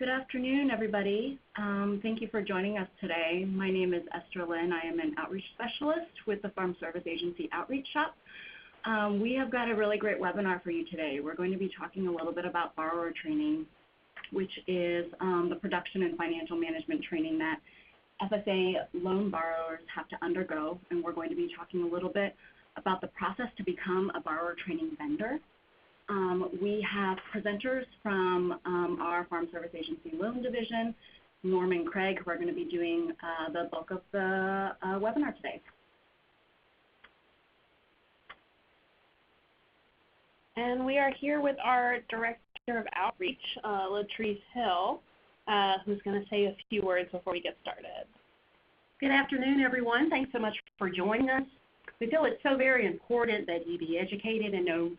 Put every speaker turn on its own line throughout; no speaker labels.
Good afternoon, everybody. Thank you for joining us today. My name is Esther Lynn. I am an outreach specialist with the Farm Service Agency Outreach Shop. We have got a really great webinar for you today. We're going to be talking a little bit about borrower training, which is the production and financial management training that FSA loan borrowers have to undergo, and we're going to be talking a little bit about the process to become a borrower training vendor. We have presenters from our Farm Service Agency Loan Division, Norm and Craig, who are going to be doing the bulk of the webinar today.
And we are here with our Director of Outreach, Latrice Hill, who's going to say a few words before we get started.
Good afternoon, everyone. Thanks so much for joining us. We feel it's so very important that you be educated and know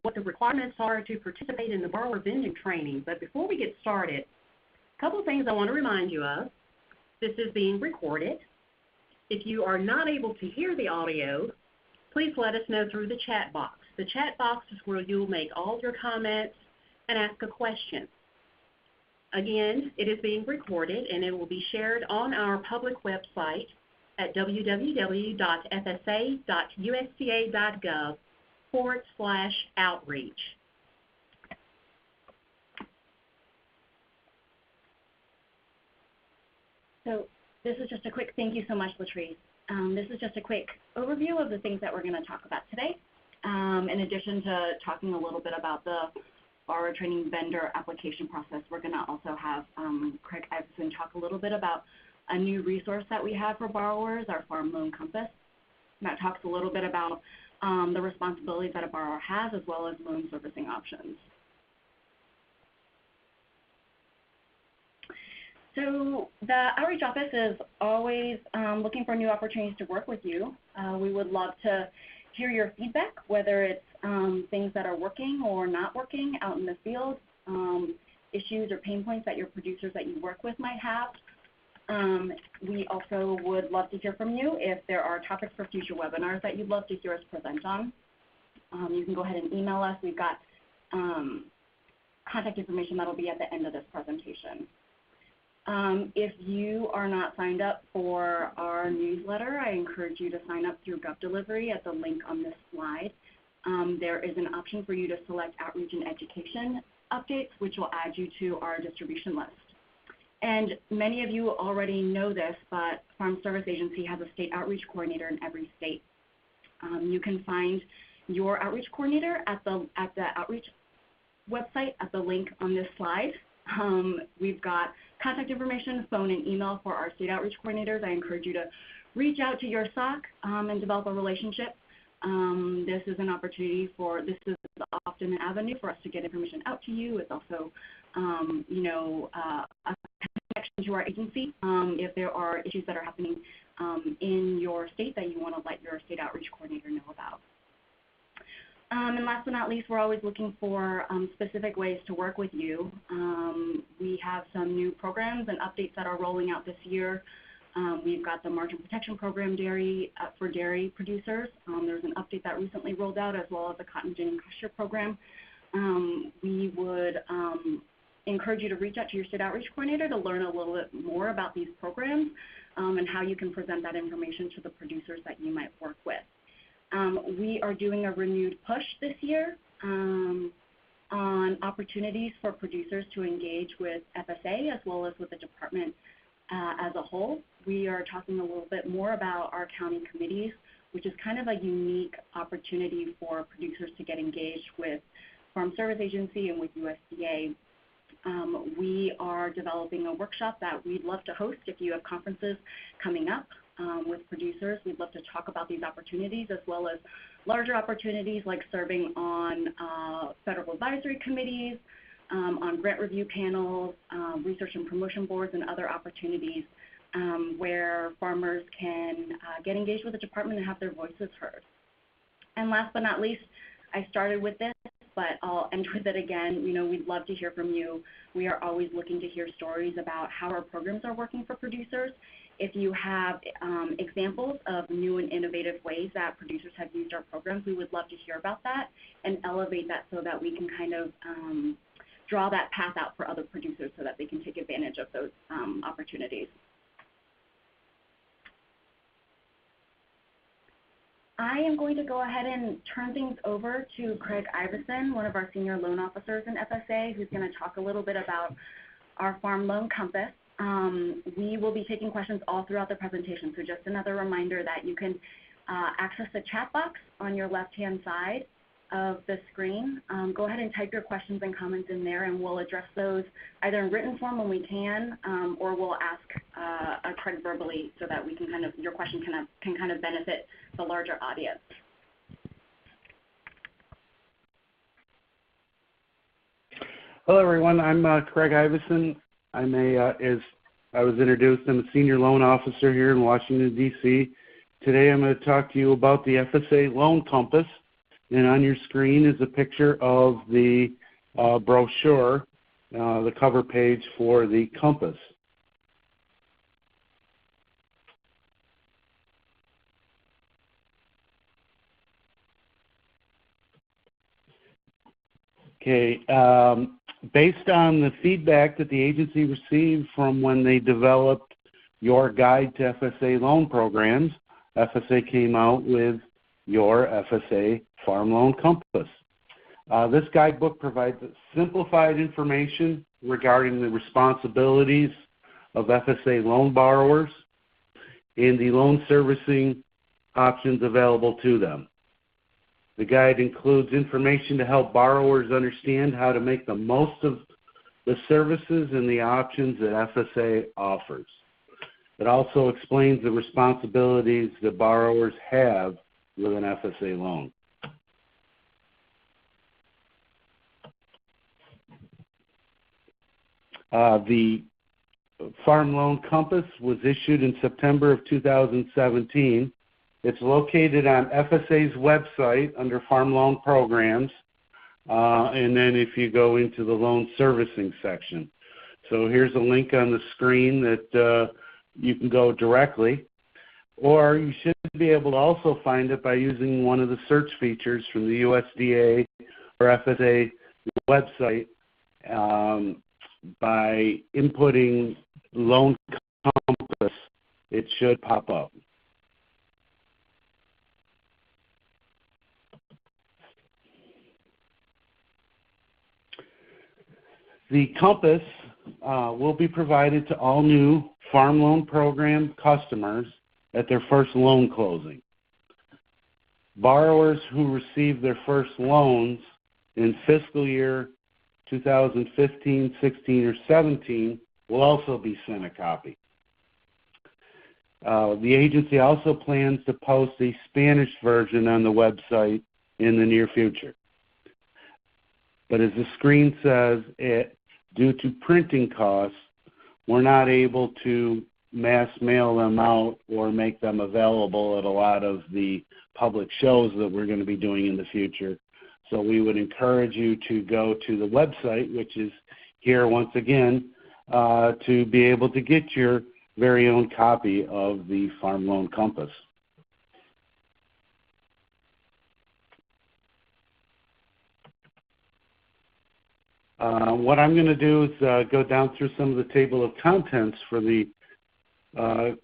what the requirements are to participate in the borrower vending training. But before we get started, a couple of things I want to remind you of. This is being recorded. If you are not able to hear the audio, please let us know through the chat box. The chat box is where you'll make all your comments and ask a question. Again, it is being recorded and it will be shared on our public website at www.fsa.usda.gov/outreach.
So this is just a quick, thank you so much, Latrice. This is just a quick overview of the things that we're going to talk about today. In addition to talking a little bit about the borrower training vendor application process, we're going to also have Craig Iverson talk a little bit about a new resource that we have for borrowers, our Farm Loan Compass. And that talks a little bit about the responsibilities that a borrower has, as well as loan servicing options. So the Outreach Office is always looking for new opportunities to work with you. We would love to hear your feedback, whether it's things that are working or not working out in the field, issues or pain points that your producers that you work with might have. We also would love to hear from you if there are topics for future webinars that you'd love to hear us present on. You can go ahead and email us. We've got contact information that will be at the end of this presentation. If you are not signed up for our newsletter, I encourage you to sign up through GovDelivery at the link on this slide. There is an option for you to select Outreach and Education updates, which will add you to our distribution list. And many of you already know this, but Farm Service Agency has a state outreach coordinator in every state. You can find your outreach coordinator at the outreach website at the link on this slide. We've got contact information, phone and email for our state outreach coordinators. I encourage you to reach out to your SOC and develop a relationship. This is an opportunity this is often an avenue for us to get information out to you. It's also, a connection to our agency if there are issues that are happening in your state that you want to let your state outreach coordinator know about. And last but not least, we're always looking for specific ways to work with you. We have some new programs and updates that are rolling out this year. We've got the Margin Protection Program for dairy producers. There's an update that recently rolled out, as well as the Cotton Gin Crusher Program. We would encourage you to reach out to your state outreach coordinator to learn a little bit more about these programs and how you can present that information to the producers that you might work with. We are doing a renewed push this year on opportunities for producers to engage with FSA as well as with the department as a whole. We are talking a little bit more about our county committees, which is kind of a unique opportunity for producers to get engaged with Farm Service Agency and with USDA. We are developing a workshop that we'd love to host if you have conferences coming up with producers. We'd love to talk about these opportunities as well as larger opportunities like serving on federal advisory committees, on grant review panels, research and promotion boards, and other opportunities where farmers can get engaged with the department and have their voices heard. And last but not least, I started with this, but I'll end with it again. We'd love to hear from you. We are always looking to hear stories about how our programs are working for producers. If you have examples of new and innovative ways that producers have used our programs, we would love to hear about that and elevate that so that we can kind of draw that path out for other producers so that they can take advantage of those opportunities. I am going to go ahead and turn things over to Craig Iverson, one of our senior loan officers in FSA, who's going to talk a little bit about our Farm Loan Compass. We will be taking questions all throughout the presentation, so just another reminder that you can access the chat box on your left-hand side of the screen. Go ahead and type your questions and comments in there, and we'll address those either in written form when we can, or we'll ask Craig verbally so that we can your question can kind of benefit the larger audience.
Hello, everyone. I'm Craig Iverson. I'm as I was introduced, I'm a senior loan officer here in Washington, D.C. Today I'm going to talk to you about the FSA Loan Compass. And on your screen is a picture of the brochure, the cover page for the Compass. Okay, based on the feedback that the agency received from when they developed your guide to FSA loan programs, FSA came out with your FSA Farm Loan Compass. This guidebook provides simplified information regarding the responsibilities of FSA loan borrowers and the loan servicing options available to them. The guide includes information to help borrowers understand how to make the most of the services and the options that FSA offers. It also explains the responsibilities that borrowers have with an FSA loan. The Farm Loan Compass was issued in September of 2017. It's located on FSA's website under Farm Loan Programs, and then if you go into the loan servicing section. So here's a link on the screen that you can go directly, or you should be able to also find it by using one of the search features from the USDA or FSA website by inputting Loan Compass. It should pop up. The Compass will be provided to all new Farm Loan Program customers at their first loan closing. Borrowers who receive their first loans in fiscal year 2015, 16, or 17 will also be sent a copy. The agency also plans to post a Spanish version on the website in the near future. But as the screen says, due to printing costs, we're not able to mass mail them out or make them available at a lot of the public shows that we're going to be doing in the future. So we would encourage you to go to the website, which is here once again, to be able to get your very own copy of the Farm Loan Compass. What I'm going to do is go down through some of the table of contents for the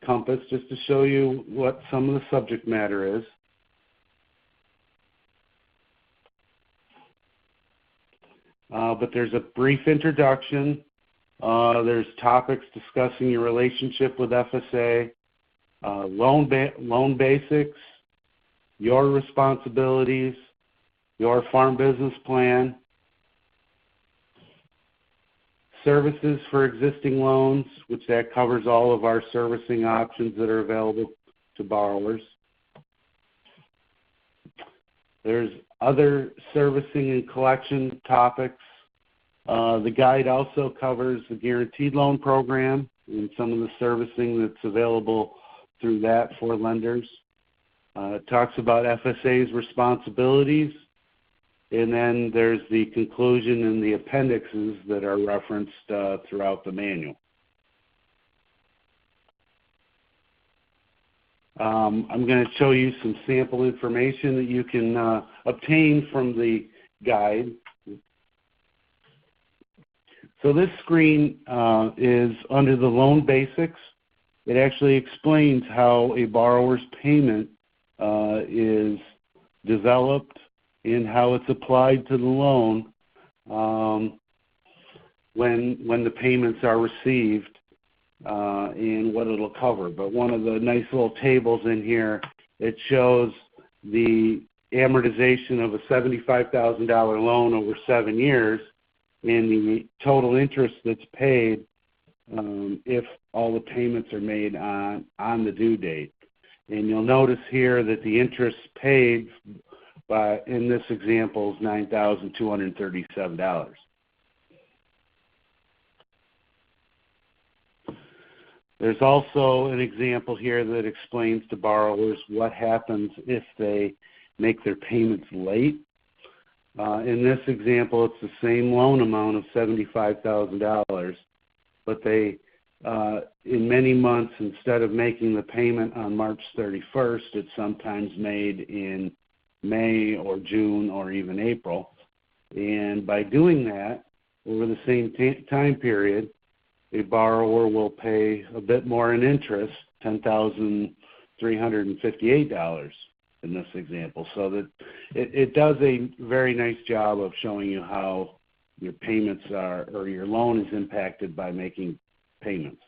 Compass just to show you what some of the subject matter is. But there's a brief introduction. There's topics discussing your relationship with FSA, loan basics, your responsibilities, your farm business plan, services for existing loans, which that covers all of our servicing options that are available to borrowers. There's other servicing and collection topics. The guide also covers the Guaranteed Loan Program and some of the servicing that's available through that for lenders. It talks about FSA's responsibilities, and then there's the conclusion and the appendixes that are referenced throughout the manual. I'm going to show you some sample information that you can obtain from the guide. So this screen is under the loan basics. It actually explains how a borrower's payment is developed and how it's applied to the loan when the payments are received and what it'll cover. But one of the nice little tables in here, it shows the amortization of a $75,000 loan over 7 years and the total interest that's paid if all the payments are made on the due date. And you'll notice here that the interest paid in this example is $9,237. There's also an example here that explains to borrowers what happens if they make their payments late. In this example, it's the same loan amount of $75,000, but they, in many months, instead of making the payment on March 31st, it's sometimes made in May or June or even April. And by doing that, over the same time period, a borrower will pay a bit more in interest, $10,358 in this example. So that it does a very nice job of showing you how your payments are, or your loan is impacted by making payments.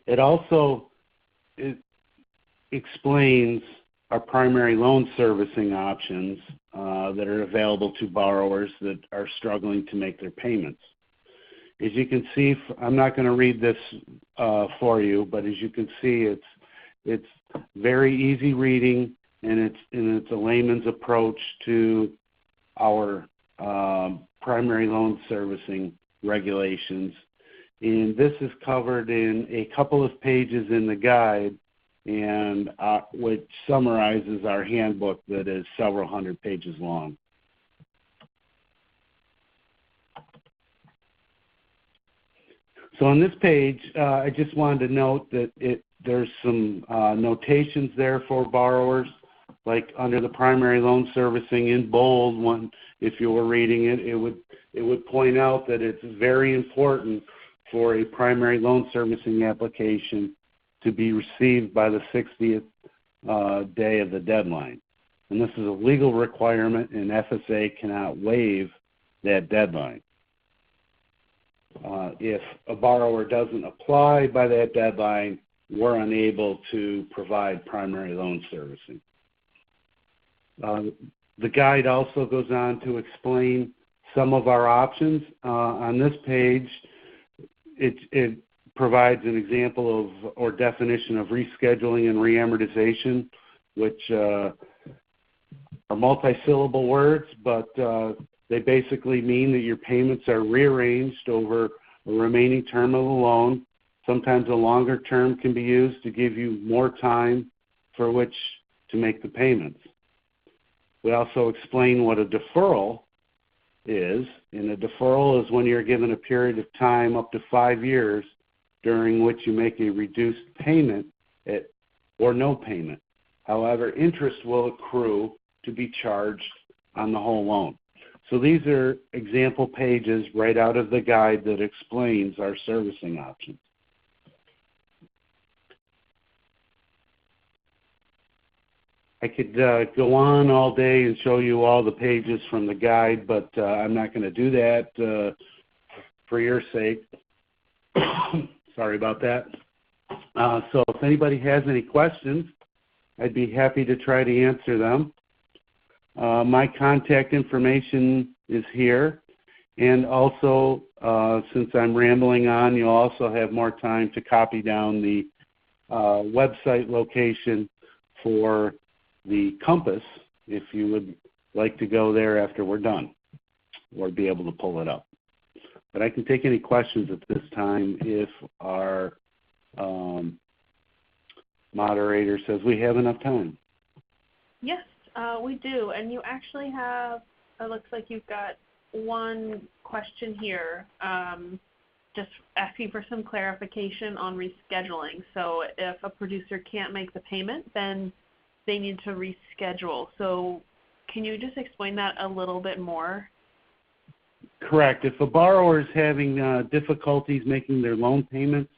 It also explains our primary loan servicing options that are available to borrowers that are struggling to make their payments. As you can see, I'm not going to read this for you, but as you can see, it's very easy reading, and it's a layman's approach to our primary loan servicing regulations. And this is covered in a couple of pages in the guide, and which summarizes our handbook that is several hundred pages long. So on this page, I just wanted to note that there's some notations there for borrowers, like under the primary loan servicing in bold. One, if you were reading it, it would point out that it's very important for a primary loan servicing application to be received by the 60th day of the deadline. And this is a legal requirement, and FSA cannot waive that deadline. If a borrower doesn't apply by that deadline, we're unable to provide primary loan servicing. The guide also goes on to explain some of our options. On this page, it provides an example of or definition of rescheduling and reamortization, which are multi-syllable words, but they basically mean that your payments are rearranged over a remaining term of the loan. Sometimes a longer term can be used to give you more time for which to make the payments. We also explain what a deferral is, and a deferral is when you're given a period of time up to 5 years during which you make a reduced payment or no payment. However, interest will accrue to be charged on the whole loan. So these are example pages right out of the guide that explains our servicing options. I could go on all day and show you all the pages from the guide, but I'm not going to do that for your sake. Sorry about that. So if anybody has any questions, I'd be happy to try to answer them. My contact information is here, and also since I'm rambling on, you'll also have more time to copy down the website location for the Compass if you would like to go there after we're done, or be able to pull it up. But I can take any questions at this time if our moderator says we have enough time.
Yes, we do. And you actually have, it looks like you've got one question here, just asking for some clarification on rescheduling. So if a producer can't make the payment, then they need to reschedule. So can you just explain that a little bit more?
Correct. If a borrower is having difficulties making their loan payments,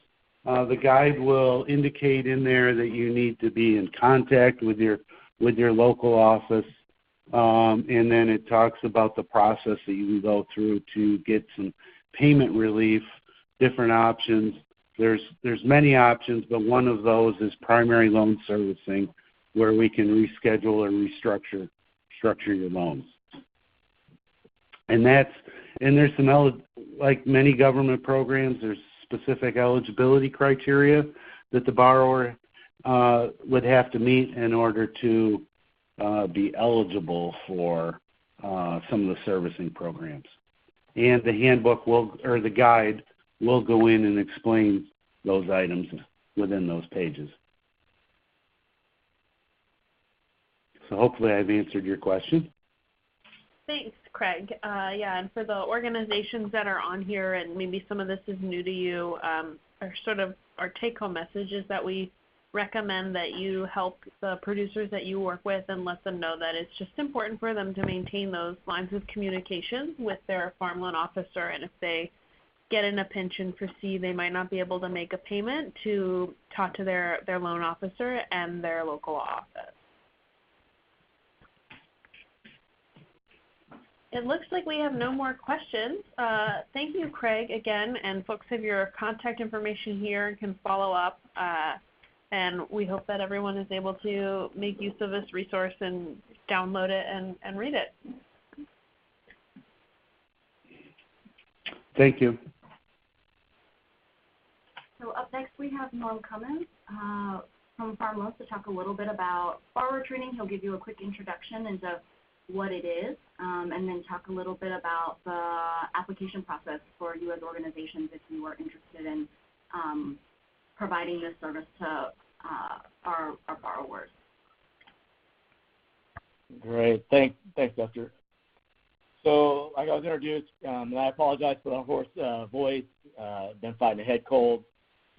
the guide will indicate in there that you need to be in contact with your local office, and then it talks about the process that you can go through to get some payment relief, different options. There's many options, but one of those is primary loan servicing, where we can reschedule or restructure your loans. And there's some, like many government programs, there's specific eligibility criteria that the borrower would have to meet in order to be eligible for some of the servicing programs. And the handbook or the guide will go in and explain those items within those pages. So hopefully I've answered your question.
Thanks, Craig. Yeah, and for the organizations that are on here, and maybe some of this is new to you, our take-home message is that we recommend that you help the producers that you work with and let them know that it's just important for them to maintain those lines of communication with their farm loan officer, and if they get in a pinch and foresee they might not be able to make a payment, to talk to their loan officer and their local office. It looks like we have no more questions. Thank you, Craig, again, and folks have your contact information here and can follow up. And we hope that everyone is able to make use of this resource and download it and read it.
Thank you.
So up next we have Norm Cummins from Farm Loans to talk a little bit about borrower training. He'll give you a quick introduction into what it is, and then talk a little bit about the application process for you as organizations if you are interested in providing this service to our borrowers.
Great. Thanks, Esther. So, like I was introduced, and I apologize for the hoarse voice. Been fighting a head cold,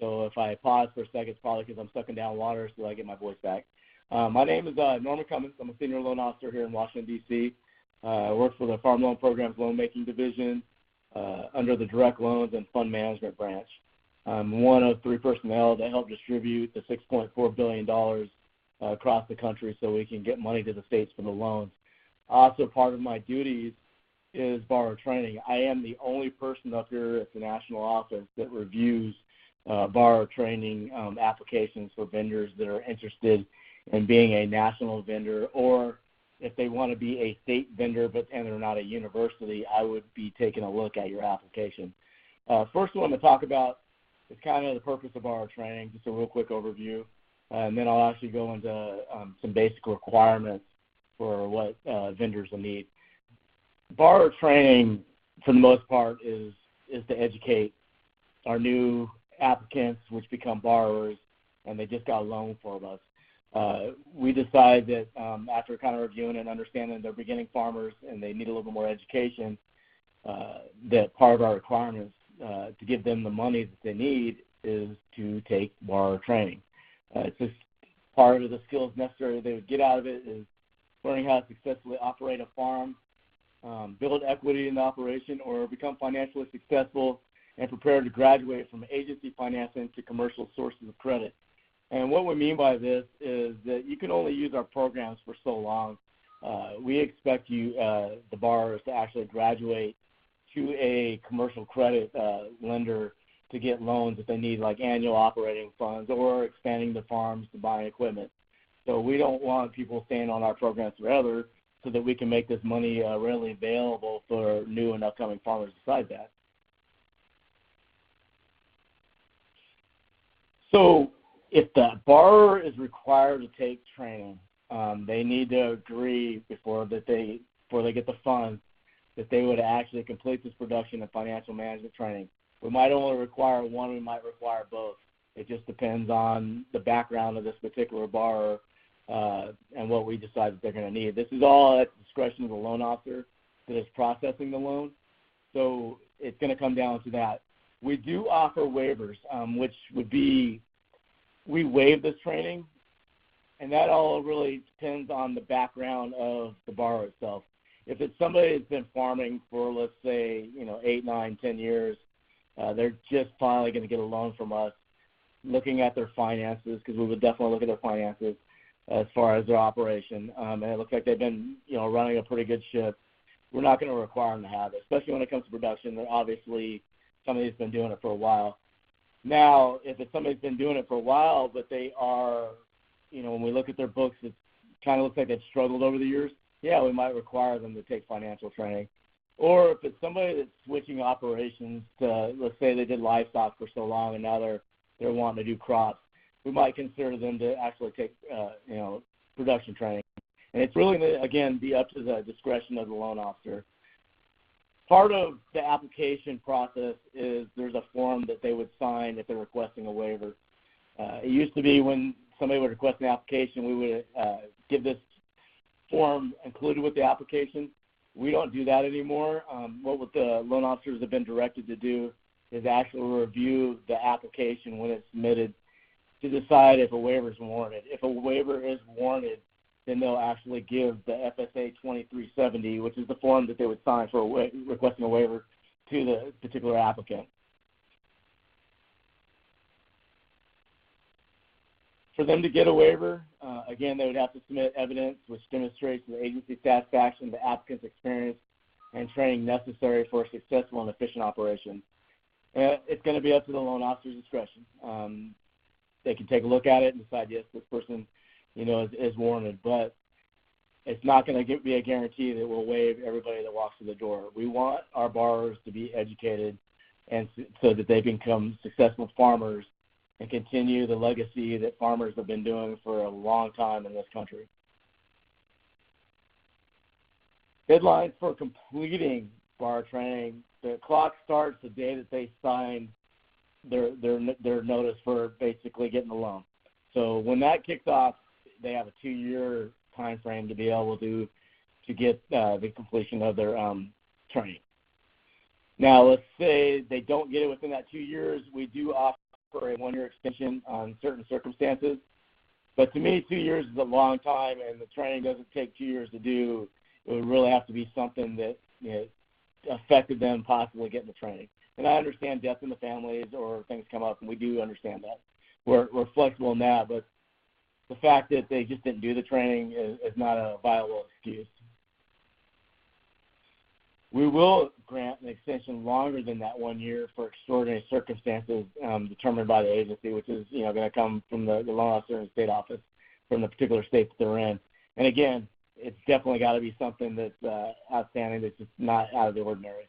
so if I pause for a second, it's probably because I'm sucking down water so I get my voice back. My name is Norman Cummins. I'm a senior loan officer here in Washington, D.C. I work for the Farm Loan Program's Loan Making Division under the Direct Loans and Fund Management branch. I'm one of 3 personnel that help distribute the $6.4 billion across the country so we can get money to the states for the loans. Also, part of my duties is borrower training. I am the only person up here at the national office that reviews borrower training applications for vendors that are interested in being a national vendor, or if they want to be a state vendor and they're not a university, I would be taking a look at your application. First one to talk about is kind of the purpose of borrower training, just a real quick overview, and then I'll actually go into some basic requirements for what vendors will need. Borrower training, for the most part, is to educate our new applicants, which become borrowers, and they just got a loan from us. We decide that after kind of reviewing and understanding they're beginning farmers and they need a little bit more education, that part of our requirements to give them the money that they need is to take borrower training. It's just part of the skills necessary they would get out of it is learning how to successfully operate a farm, build equity in the operation, or become financially successful and prepared to graduate from agency financing to commercial sources of credit. And what we mean by this is that you can only use our programs for so long. We expect you, the borrowers, to actually graduate to a commercial credit lender to get loans if they need, like annual operating funds or expanding the farms to buy equipment. So we don't want people staying on our programs forever so that we can make this money readily available for new and upcoming farmers besides that. So if the borrower is required to take training, they need to agree before they get the funds that they would actually complete this production and financial management training. We might only require one, we might require both. It just depends on the background of this particular borrower and what we decide that they're going to need. This is all at the discretion of the loan officer that is processing the loan, so it's going to come down to that. We do offer waivers, which would be we waive this training, and that all really depends on the background of the borrower itself. If if it's somebody that's been farming for, let's say, 8, 9, 10 years, they're just finally going to get a loan from us, looking at their finances, because we would definitely look at their finances as far as their operation. And it looks like they've been, running a pretty good ship. We're not going to require them to have it, especially when it comes to production. They're obviously somebody that's been doing it for a while. Now, if it's somebody that's been doing it for a while, but they are, when we look at their books, it kind of looks like they've struggled over the years, yeah, we might require them to take financial training. Or if it's somebody that's switching operations to, let's say they did livestock for so long and now they're wanting to do crops, we might consider them to actually take, production training. And it's really, again, be up to the discretion of the loan officer. Part of the application process is there's a form that they would sign if they're requesting a waiver. It used to be when somebody would request an application, we would give this form included with the application. We don't do that anymore. What the loan officers have been directed to do is actually review the application when it's submitted to decide if a waiver is warranted. If a waiver is warranted, then they'll actually give the FSA 2370, which is the form that they would sign for requesting a waiver, to the particular applicant. For them to get a waiver, again, they would have to submit evidence which demonstrates the agency's satisfaction, the applicant's experience, and training necessary for a successful and efficient operation. It's going to be up to the loan officer's discretion. They can take a look at it and decide, yes, this person, is warranted, but it's not going to be a guarantee that we'll waive everybody that walks through the door. We want our borrowers to be educated and so that they become successful farmers and continue the legacy that farmers have been doing for a long time in this country. Deadlines for completing borrower training, the clock starts the day that they sign their notice for basically getting the loan. So when that kicks off, they have a 2-year time frame to be able to get the completion of their training. Now, let's say they don't get it within that 2 years. We do offer a 1-year extension on certain circumstances. But to me, 2 years is a long time, and the training doesn't take 2 years to do. It would really have to be something that affected them possibly getting the training. And I understand death in the families or things come up, and we do understand that. We're flexible in that, but the fact that they just didn't do the training is not a viable excuse. We will grant an extension longer than that 1 year for extraordinary circumstances determined by the agency, which is going to come from the loan officer and state office from the particular state that they're in. And again, it's definitely got to be something that's outstanding, that's just not out of the ordinary.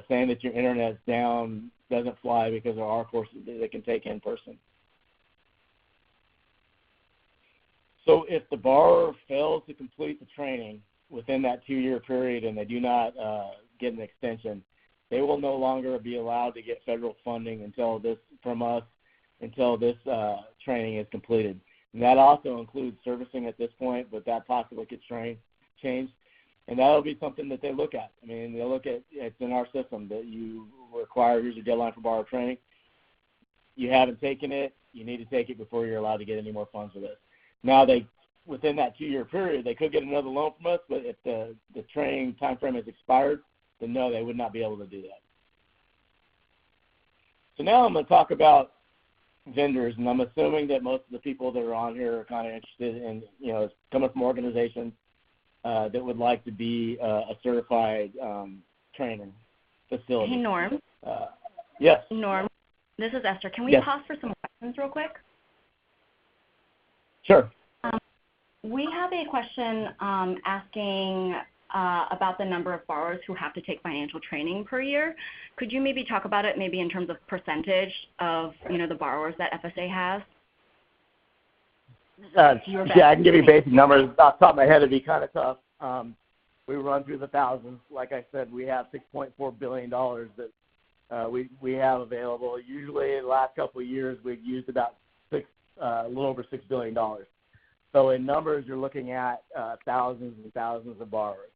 Saying that your internet's down doesn't fly because there are courses that they can take in person. So if the borrower fails to complete the training within that 2-year period and they do not get an extension, they will no longer be allowed to get federal funding until this training is completed. And that also includes servicing at this point, but that possibly gets changed. And that'll be something that they look at. I mean, they'll look at, it's in our system that you require, here's your deadline for borrower training. You haven't taken it, you need to take it before you're allowed to get any more funds for this. Now, within that 2-year period, they could get another loan from us, but if the training time frame has expired, then no, they would not be able to do that. So now I'm going to talk about vendors, and I'm assuming that most of the people that are on here are kind of interested in, coming from organizations that would like to be a certified training facility.
Hey, Norm.
Yes.
Norm, this is Esther. Can we pause for some questions real quick?
Sure.
We have a question asking about the number of borrowers who have to take financial training per year. Could you maybe talk about it maybe in terms of percentage of, the borrowers that FSA has?
Yeah, I can give you basic numbers. Off the top of my head, it'd be kind of tough. We run through the thousands. Like I said, we have $6.4 billion that we have available. Usually, in the last couple of years, we've used about a little over $6 billion. So in numbers, you're looking at thousands and thousands of borrowers.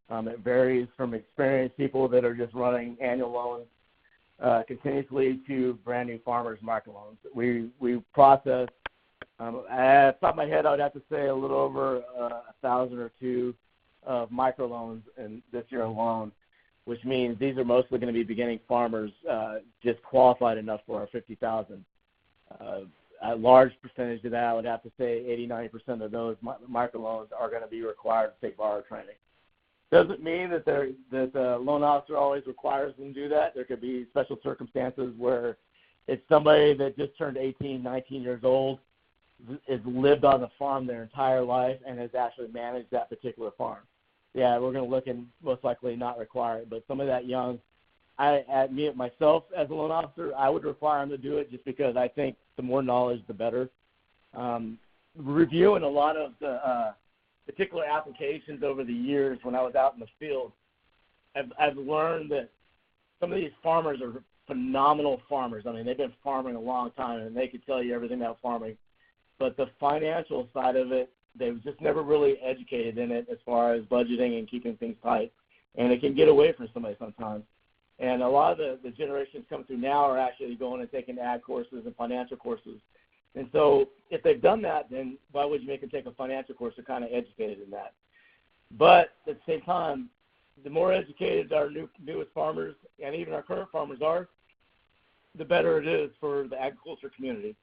It varies from experienced people that are just running annual loans continuously to brand new farmers market loans. We process, at the top of my head, I would have to say a little over 1,000 or two of microloans in this year alone, which means these are mostly going to be beginning farmers just qualified enough for our 50,000. A large percentage of that, I would have to say 80-90% of those microloans are going to be required to take borrower training. Doesn't mean that the loan officer always requires them to do that. There could be special circumstances where it's somebody that just turned 18, 19 years old, has lived on the farm their entire life, and has actually managed that particular farm. Yeah, we're going to look and most likely not require it, but some of that young, myself as a loan officer, I would require them to do it just because I think the more knowledge, the better. Reviewing a lot of the particular applications over the years when I was out in the field, I've learned that some of these farmers are phenomenal farmers. I mean, they've been farming a long time, and they could tell you everything about farming. But the financial side of it, they've just never really educated in it as far as budgeting and keeping things tight. And it can get away from somebody sometimes. And a lot of the generations coming through now are actually going and taking ag courses and financial courses. And so if they've done that, then why would you make them take a financial course? They're kind of educated in that. But at the same time, the more educated our newest farmers and even our current farmers are, the better it is for the agriculture community.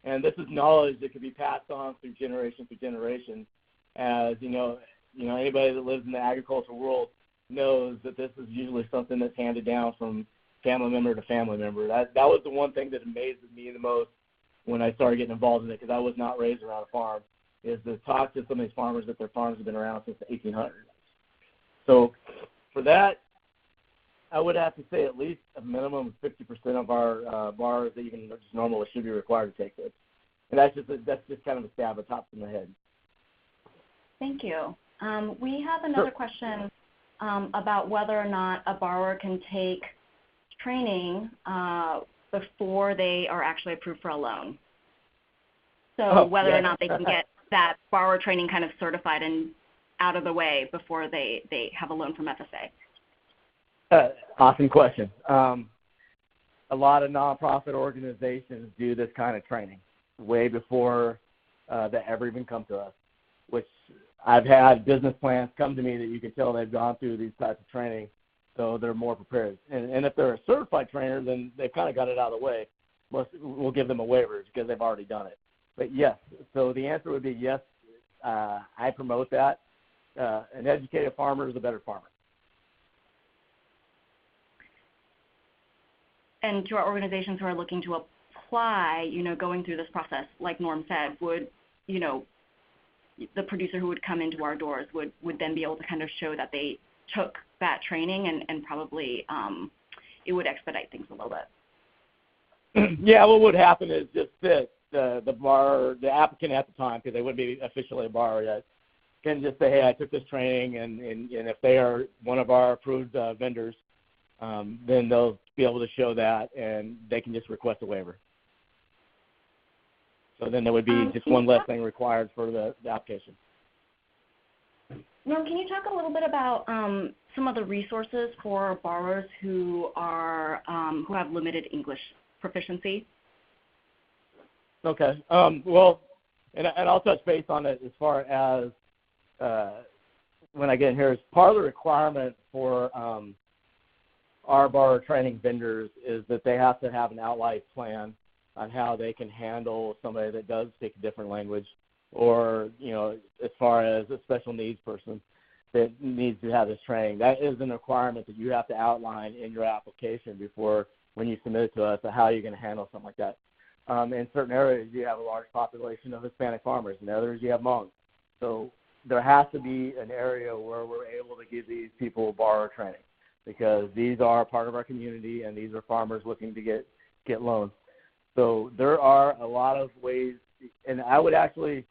And this is knowledge that can be passed on through generation to generation. As you know, anybody that lives in the agricultural world knows that this is usually something that's handed down from family member to family member. That was the one thing that amazed me the most when I started getting involved in it, because I was not raised around a farm, is to talk to some of these farmers that their farms have been around since the 1800s. So for that, I would have to say at least a minimum of 50% of our borrowers that even just normally should be required to take this. And that's just kind of a stab at the top of my head.
Thank you. We have another question about whether or not a borrower can take training before they are actually approved for a loan. So whether or not they can get that borrower training kind of certified and out of the way before they have a loan from FSA.
Awesome question. A lot of nonprofit organizations do this kind of training way before they ever even come to us, which I've had business plans come to me that you can tell they've gone through these types of training, so they're more prepared. And if they're a certified trainer, then they've kind of got it out of the way. We'll give them a waiver because they've already done it. But yes, so the answer would be yes, I promote that. An educated farmer is a better farmer.
And to our organizations who are looking to apply, going through this process, like Norm said, would, the producer who would come into our doors would then be able to kind of show that they took that training and probably it would expedite things a little bit.
Yeah, what would happen is just that the borrower, the applicant at the time, because they wouldn't be officially a borrower yet, can just say, hey, I took this training, and if they are one of our approved vendors, then they'll be able to show that, and they can just request a waiver. So then there would be just one less thing required for the application.
Norm, can you talk a little bit about some of the resources for borrowers who have limited English proficiency?
Okay. Well, and I'll touch base on it as far as when I get in here. Is part of the requirement for our borrower training vendors is that they have to have an outline plan on how they can handle somebody that does speak a different language, or as far as a special needs person that needs to have this training. That is a requirement that you have to outline in your application before when you submit it to us, how you're going to handle something like that. In certain areas, you have a large population of Hispanic farmers. In others, you have Hmong. So there has to be an area where we're able to give these people borrower training, because these are part of our community, and these are farmers looking to get loans. So there are a lot of ways, and I would actually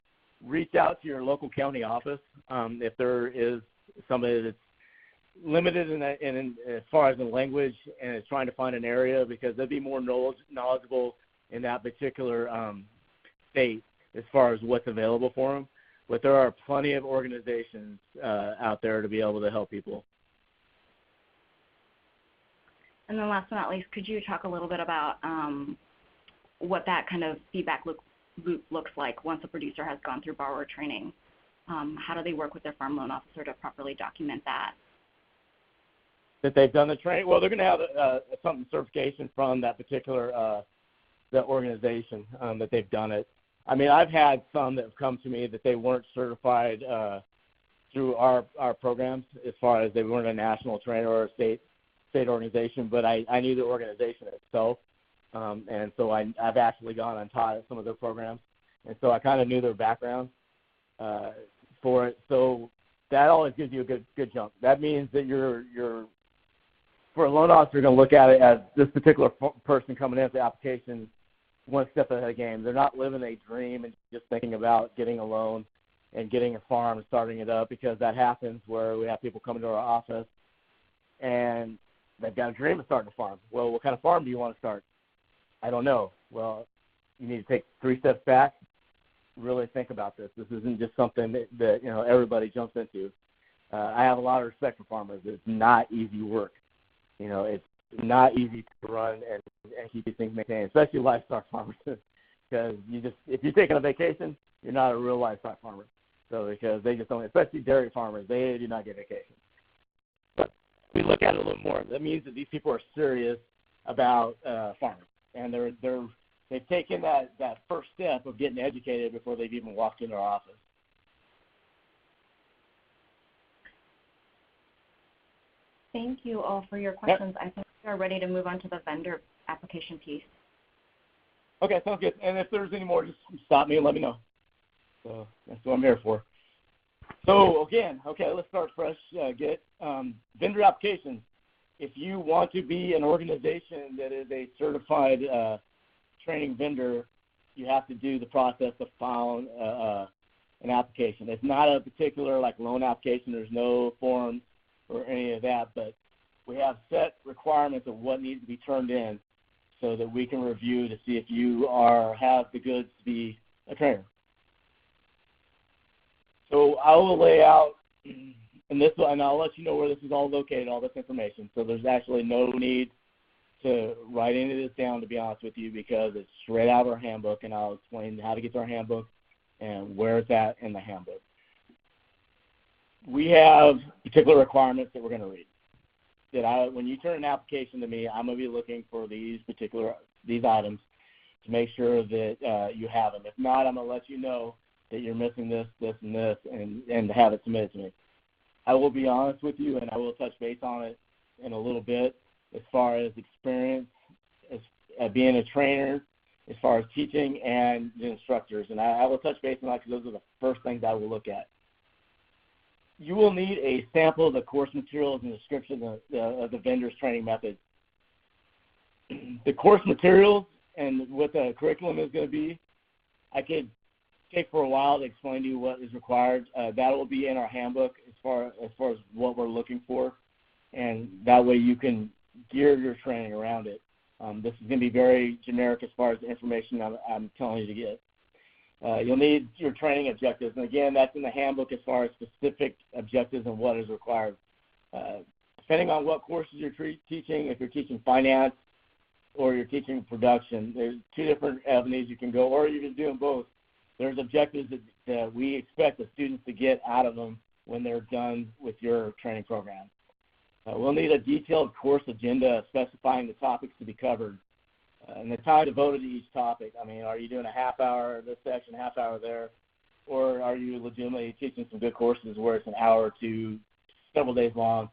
reach out to your local county office if there is somebody that's limited in as far as the language and is trying to find an area, because they'd be more knowledgeable in that particular state as far as what's available for them. But there are plenty of organizations out there to be able to help people.
And then last but not least, could you talk a little bit about what that kind of feedback loop looks like once a producer has gone through borrower training? How do they work with their farm loan officer to properly document that?
That they've done the training. Well, they're going to have some certification from that particular the organization that they've done it. I mean, I've had some that have come to me that they weren't certified through our programs, as far as they weren't a national trainer or a state organization, but I knew the organization itself, and so I've actually gone and taught at some of their programs, and so I kind of knew their background for it. So that always gives you a good jump. That means that you're for a loan officer, you're going to look at it as this particular person coming in with the application one step ahead of the game. They're not living a dream and just thinking about getting a loan and getting a farm and starting it up, because that happens where we have people come into our office and they've got a dream of starting a farm. Well, what kind of farm do you want to start? I don't know. Well, you need to take 3 steps back, really think about this. This isn't just something that everybody jumps into. I have a lot of respect for farmers. It's not easy work. It's not easy to run and keep these things maintained, especially livestock farmers, because if you're taking a vacation, you're not a real livestock farmer. So because they just don't, especially dairy farmers, they do not get vacation. But we look at it a little more. That means that these people are serious about farming, and they've taken that first step of getting educated before they've even walked into our office.
Thank you all for your questions. Yep. I think we are ready to move on to the vendor application piece.
Okay, sounds good. And if there's any more, just stop me and let me know. So that's what I'm here for. So again, let's start fresh. Get vendor applications. If you want to be an organization that is a certified training vendor, you have to do the process of filing an application. It's not a particular loan application. There's no form or any of that, but we have set requirements of what needs to be turned in so that we can review to see if you have the goods to be a trainer. So I will lay out, and I'll let you know where this is all located, all this information. So there's actually no need to write any of this down, to be honest with you, because it's straight out of our handbook, and I'll explain how to get to our handbook and where it's at in the handbook. We have particular requirements that we're going to read. When you turn an application to me, I'm going to be looking for these items to make sure that you have them. If not, I'm going to let you know that you're missing this, this, and this, and have it submitted to me. I will be honest with you, and I will touch base on it in a little bit as far as experience, as being a trainer, as far as teaching and the instructors. And I will touch base on that because those are the first things I will look at. You will need a sample of the course materials and description of the vendor's training methods. The course materials and what the curriculum is going to be, I could take for a while to explain to you what is required. That will be in our handbook as far as what we're looking for, and that way you can gear your training around it. This is going to be very generic as far as the information I'm telling you to get. You'll need your training objectives, and again, that's in the handbook as far as specific objectives and what is required. Depending on what courses you're teaching, if you're teaching finance or you're teaching production, there's 2 different avenues you can go, or you're just doing both. There's objectives that we expect the students to get out of them when they're done with your training program. We'll need a detailed course agenda specifying the topics to be covered. And the time devoted to each topic. I mean, are you doing a half hour this section, half hour there, or are you legitimately teaching some good courses where it's an hour to several days long?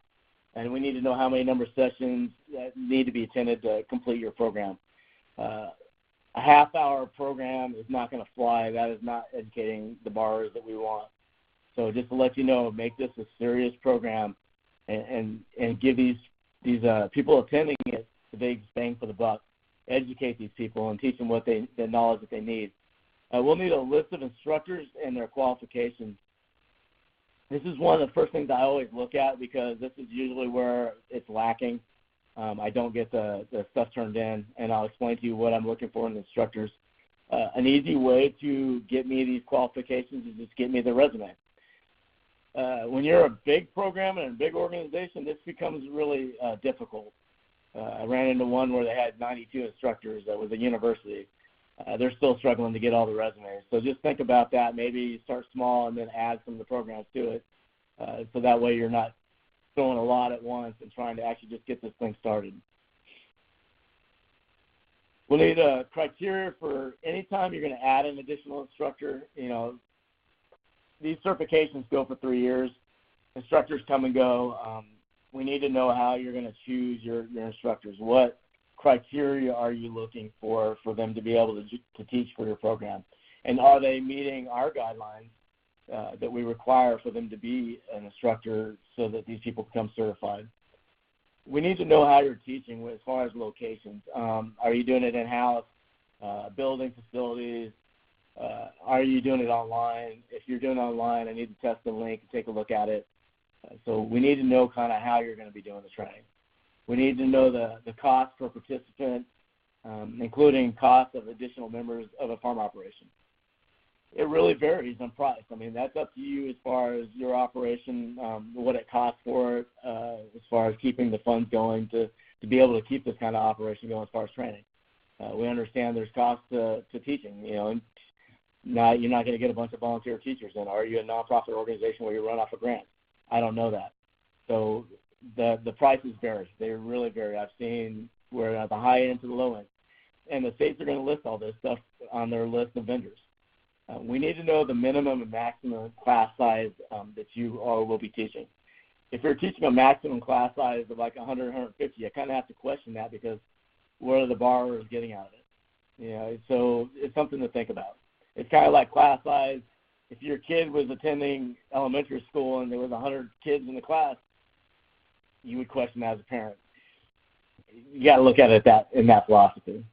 And we need to know how many number of sessions that need to be attended to complete your program. A half-hour program is not going to fly. That is not educating the borrowers that we want. So just to let you know, make this a serious program and give these people attending it the big bang for the buck. Educate these people and teach them the knowledge that they need. We'll need a list of instructors and their qualifications. This is one of the first things I always look at because this is usually where it's lacking. I don't get the stuff turned in, and I'll explain to you what I'm looking for in the instructors. An easy way to get me these qualifications is just get me the resume. When you're a big program and a big organization, this becomes really difficult. I ran into one where they had 92 instructors. That was a university. they're still struggling to get all the resumes. So just think about that. Maybe you start small and then add some of the programs to it, so that way you're not throwing a lot at once and trying to actually just get this thing started. We'll need a criteria for any time you're going to add an additional instructor. You know, these certifications go for 3 years. Instructors come and go. We need to know how you're going to choose your instructors. What criteria are you looking for them to be able to teach for your program? And are they meeting our guidelines that we require for them to be an instructor so that these people become certified? We need to know how you're teaching as far as locations. Are you doing it in-house, building facilities? Are you doing it online? If you're doing it online, I need to test the link and take a look at it. So we need to know kind of how you're going to be doing the training. We need to know the cost per participant, including cost of additional members of a farm operation. It really varies on price. I mean, that's up to you as far as your operation, what it costs for it, as far as keeping the funds going to be able to keep this kind of operation going as far as training. We understand there's cost to teaching, you know, and you're not going to get a bunch of volunteer teachers in. Are you a nonprofit organization where you run off a grant? I don't know that. So the prices vary. They really vary. I've seen where at the high end to the low end. And the states are going to list all this stuff on their list of vendors. We need to know the minimum and maximum class size that you will be teaching. If you're teaching a maximum class size of like 100, 150, I kind of have to question that because what are the borrowers getting out of it? You know, so it's something to think about. It's kind of like class size. If your kid was attending elementary school and there was 100 kids in the class, you would question that as a parent. You got to look at it in that philosophy.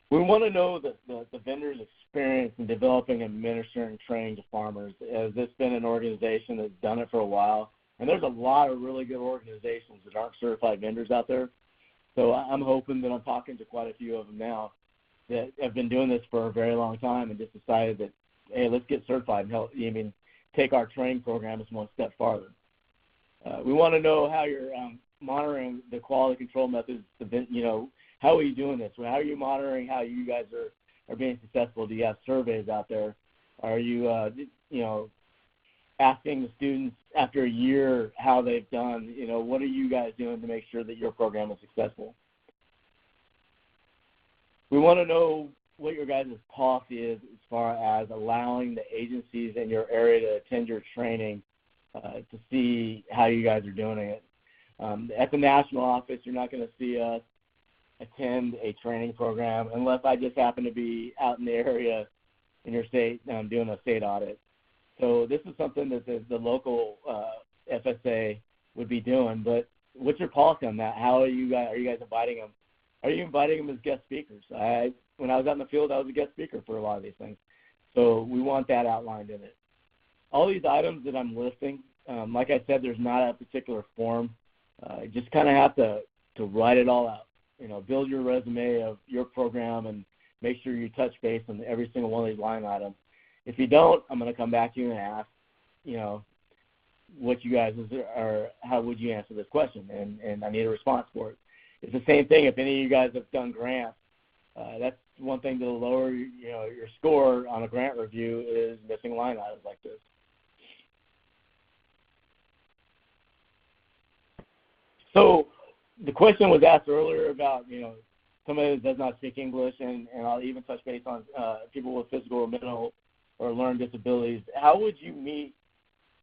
We want to know the vendor's experience in developing and administering training to farmers. Has this been an organization that's done it for a while? And there's a lot of really good organizations that aren't certified vendors out there. So I'm hoping that I'm talking to quite a few of them now that have been doing this for a very long time and just decided that, hey, let's get certified and help, take our training programs one step farther. We want to know how you're monitoring the quality control methods. How are you doing this? How are you monitoring how you guys are being successful? Do you have surveys out there? Are you, asking the students after a year how they've done? What are you guys doing to make sure that your program is successful? We want to know what your guys' policy is as far as allowing the agencies in your area to attend your training to see how you guys are doing it. At the national office, you're not going to see us attend a training program unless I just happen to be out in the area in your state doing a state audit. So this is something that the local FSA would be doing. But what's your policy on that? How are you guys inviting them? Are you inviting them as guest speakers? When I was out in the field, I was a guest speaker for a lot of these things. So we want that outlined in it. All these items that I'm listing, like I said, there's not a particular form. You just kind of have to write it all out. Build your resume of your program and make sure you touch base on every single one of these line items. If you don't, I'm going to come back to you and ask, what you guys are, how would you answer this question? And I need a response for it. It's the same thing if any of you guys have done grants. That's one thing that'll lower your score on a grant review is missing line items like this. So the question was asked earlier about, somebody that does not speak English, and I'll even touch base on people with physical or mental or learning disabilities. How would you meet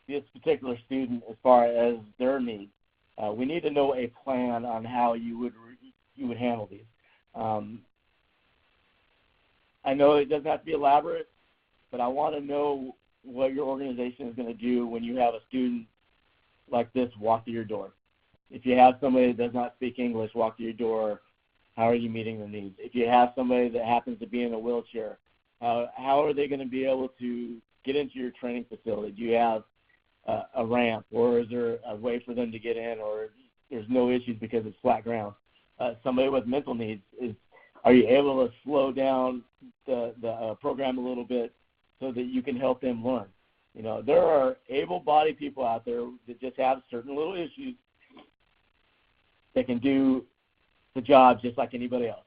this particular student as far as their needs? We need to know a plan on how you would handle these. I know it doesn't have to be elaborate, but I want to know what your organization is going to do when you have a student like this walk through your door. If you have somebody that does not speak English walk through your door, how are you meeting their needs? If you have somebody that happens to be in a wheelchair, how are they going to be able to get into your training facility? Do you have a ramp, or is there a way for them to get in, or there's no issues because it's flat ground? Somebody with mental needs, are you able to slow down the program a little bit so that you can help them learn? There are able-bodied people out there that just have certain little issues that can do the job just like anybody else.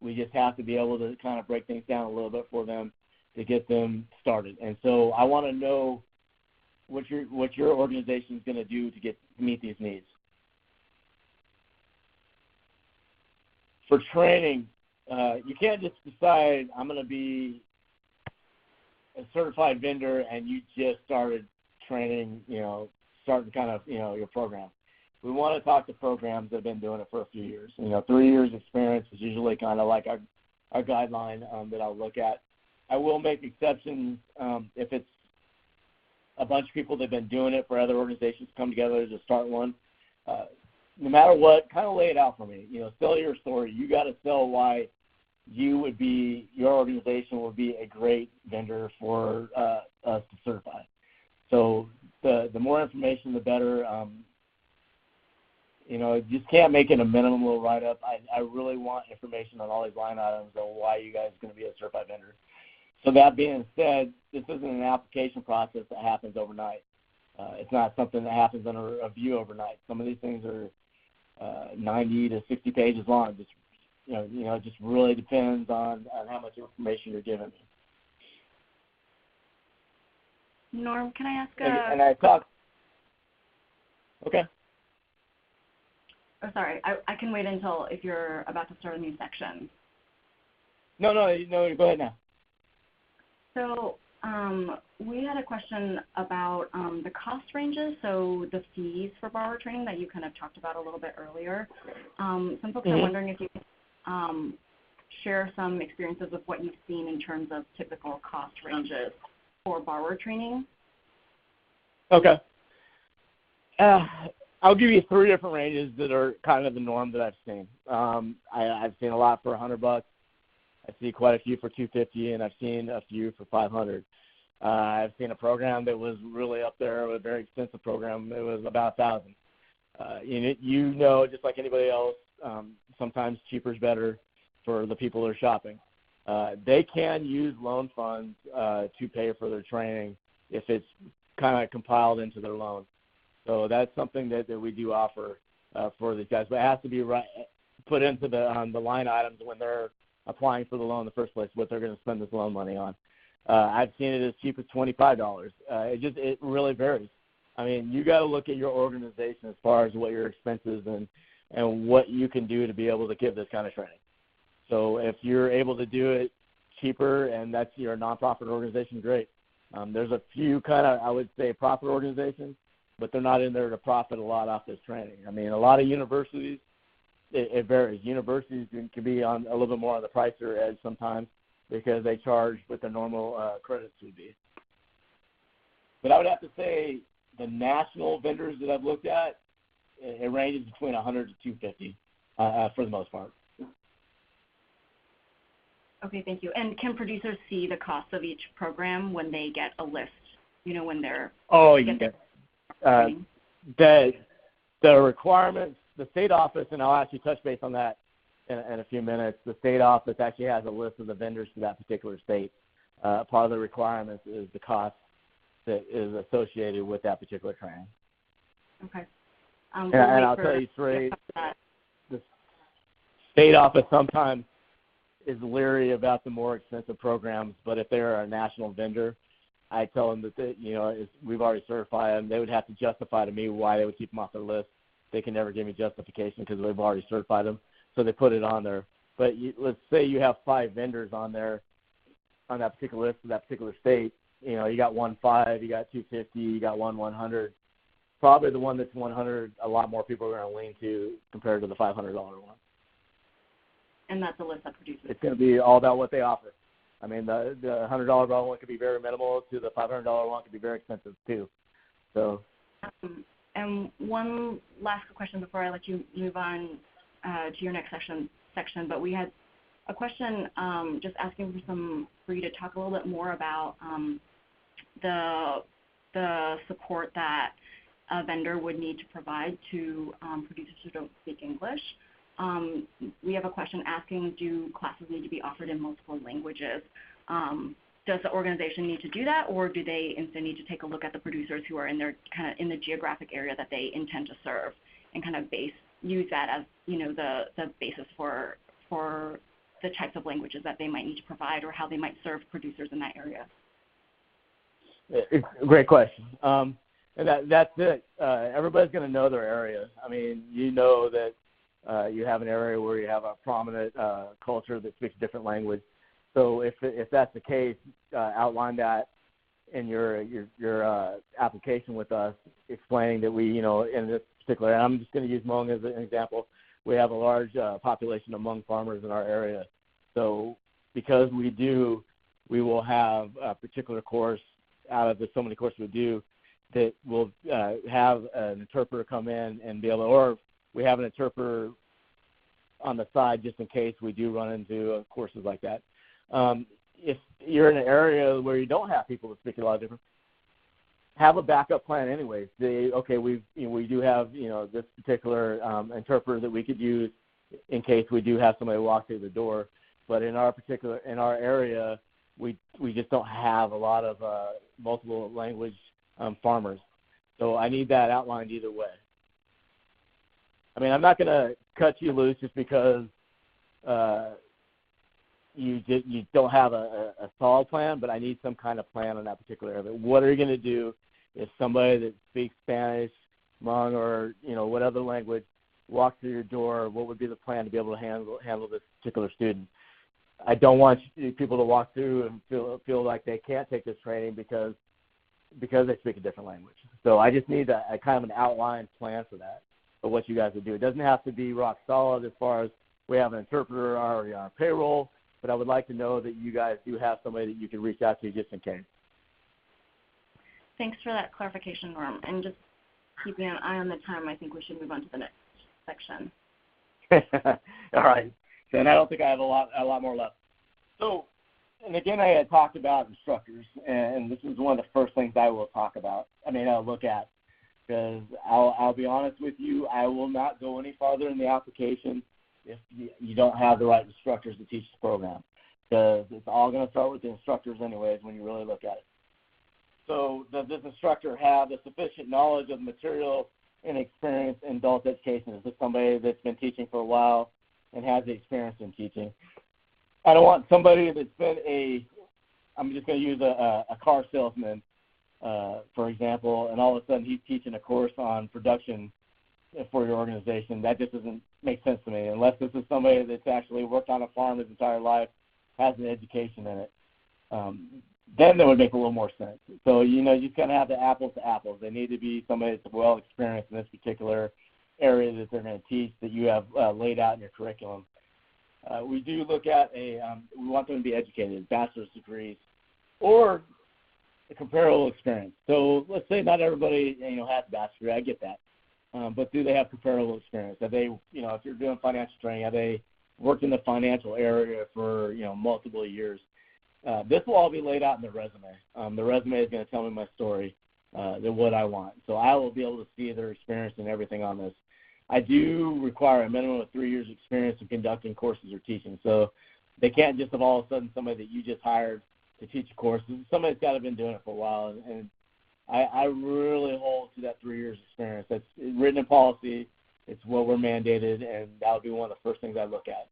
We just have to be able to kind of break things down a little bit for them to get them started. And so I want to know what your organization is going to do to meet these needs. For training, you can't just decide I'm going to be a certified vendor and you just started training, starting kind of, your program. We want to talk to programs that have been doing it for a few years. 3 years experience is usually kind of like our guideline that I'll look at. I will make exceptions if it's a bunch of people that have been doing it for other organizations come together to start one. No matter what, kind of lay it out for me. Sell your story. You got to sell why your organization would be a great vendor for us to certify. So the more information, the better. You just can't make it a minimum little write-up. I really want information on all these line items on why you guys are going to be a certified vendor. So that being said, this isn't an application process that happens overnight. It's not something that happens in a review overnight. Some of these things are 90 to 60 pages long. Just, it just really depends on how much information you're giving me.
Norm, can I ask
And I talked. Okay.
Oh, sorry. I can wait until if you're about to start a new section.
No, go ahead now.
So we had a question about the cost ranges, so the fees for borrower training that you kind of talked about a little bit earlier. Some folks are wondering if you could share some experiences of what you've seen in terms of typical cost ranges for borrower training.
Okay. I'll give you 3 different ranges that are kind of the norm that I've seen. I've seen a lot for $100. I see quite a few for $250, and I've seen a few for $500. I've seen a program that was really up there, a very expensive program. It was about $1,000. Just like anybody else, sometimes cheaper is better for the people that are shopping. They can use loan funds to pay for their training if it's kind of compiled into their loan. So that's something that we do offer for these guys, but it has to be put into the line items when they're applying for the loan in the first place, what they're going to spend this loan money on. I've seen it as cheap as $25. It really varies. I mean, you got to look at your organization as far as what your expenses and what you can do to be able to give this kind of training. So if you're able to do it cheaper and that's your nonprofit organization, great. There's a few kind of, I would say, profit organizations, but they're not in there to profit a lot off this training. I mean, a lot of universities, it varies. Universities can be on a little bit more on the pricier edge sometimes because they charge what their normal credits would be. But I would have to say the national vendors that I've looked at, it ranges between $100 to $250 for the most part.
Okay, thank you. And can producers see the cost of each program when they get a list, when they're...
Oh, yeah. The requirements, the state office, and I'll actually touch base on that in a few minutes, the state office actually has a list of the vendors for that particular state. Part of the requirements is the cost that is associated with that particular training.
Okay.
And I'll tell you straight, the state office sometimes is leery about the more expensive programs, but if they're a national vendor, I tell them that we've already certified them. They would have to justify to me why they would keep them off their list. They can never give me justification because we've already certified them, so they put it on there. But let's say you have 5 vendors on there on that particular list for that particular state. You got 1.5, you got 250, you got 100. Probably the one that's 100, a lot more people are going to lean to compared to the $500 one.
And that's a list that produces.
It's going to be all about what they offer. I mean, the $100 one could be very minimal to the $500 one could be very expensive too. So.
And one last question before I let you move on to your next section. But we had a question just asking for you to talk a little bit more about the support that a vendor would need to provide to producers who don't speak English. We have a question asking, do classes need to be offered in multiple languages? Does the organization need to do that, or do they instead need to take a look at the producers who are in their kind of in the geographic area that they intend to serve, and kind of use that as the basis for the types of languages that they might need to provide or how they might serve producers in that area?
It's a great question. And that's it. Everybody's going to know their area. I mean, you know that you have an area where you have a prominent culture that speaks a different language. So if that's the case, outline that in your application with us, explaining that we, in this particular, and I'm just going to use Hmong as an example, we have a large population of Hmong farmers in our area. So because we will have a particular course out of the so many courses we do that will have an interpreter come in and be able to, or we have an interpreter on the side just in case we do run into courses like that. If you're in an area where you don't have people that speak a lot of different, have a backup plan anyways. We do have, this particular interpreter that we could use in case we do have somebody walk through the door. But in our area, we just don't have a lot of multiple language farmers. So I need that outlined either way. I mean, I'm not going to cut you loose just because you don't have a solid plan, but I need some kind of plan on that particular area. What are you going to do if somebody that speaks Spanish, Hmong, or whatever language walks through your door? What would be the plan to be able to handle this particular student? I don't want people to walk through and feel like they can't take this training because they speak a different language. So I just need a kind of an outlined plan for that, for what you guys would do. It doesn't have to be rock solid as far as we have an interpreter already on our payroll, but I would like to know that you guys do have somebody that you can reach out to just in case.
Thanks for that clarification, Norm. And just keeping an eye on the time, I think we should move on to the next section.
All right. And I don't think I have a lot more left. So, and again, I had talked about instructors, and this is one of the first things I will talk about. I'll look at, because I'll be honest with you, I will not go any farther in the application if you don't have the right instructors to teach the program, because it's all going to start with the instructors anyways when you really look at it. So does this instructor have the sufficient knowledge of the material and experience in adult education? Is this somebody that's been teaching for a while and has the experience in teaching? I don't want somebody that's been I'm just going to use a car salesman, for example, and all of a sudden he's teaching a course on production for your organization. That just doesn't make sense to me, unless this is somebody that's actually worked on a farm his entire life, has an education in it. Then that would make a little more sense. So, you just kind of have the apples to apples. They need to be somebody that's well experienced in this particular area that they're going to teach, that you have laid out in your curriculum. We do look at we want them to be educated, bachelor's degrees, or a comparable experience. So let's say not everybody, has a bachelor's degree. I get that. But do they have comparable experience? Have they, if you're doing financial training, have they worked in the financial area for, multiple years? This will all be laid out in the resume. The resume is going to tell me my story, what I want. So I will be able to see their experience and everything on this. I do require a minimum of 3 years experience in conducting courses or teaching. So they can't just have all of a sudden somebody that you just hired to teach a course. Somebody's got to have been doing it for a while. And I really hold to that 3 years experience. That's written in policy. It's what we're mandated, and that would be one of the first things I look at.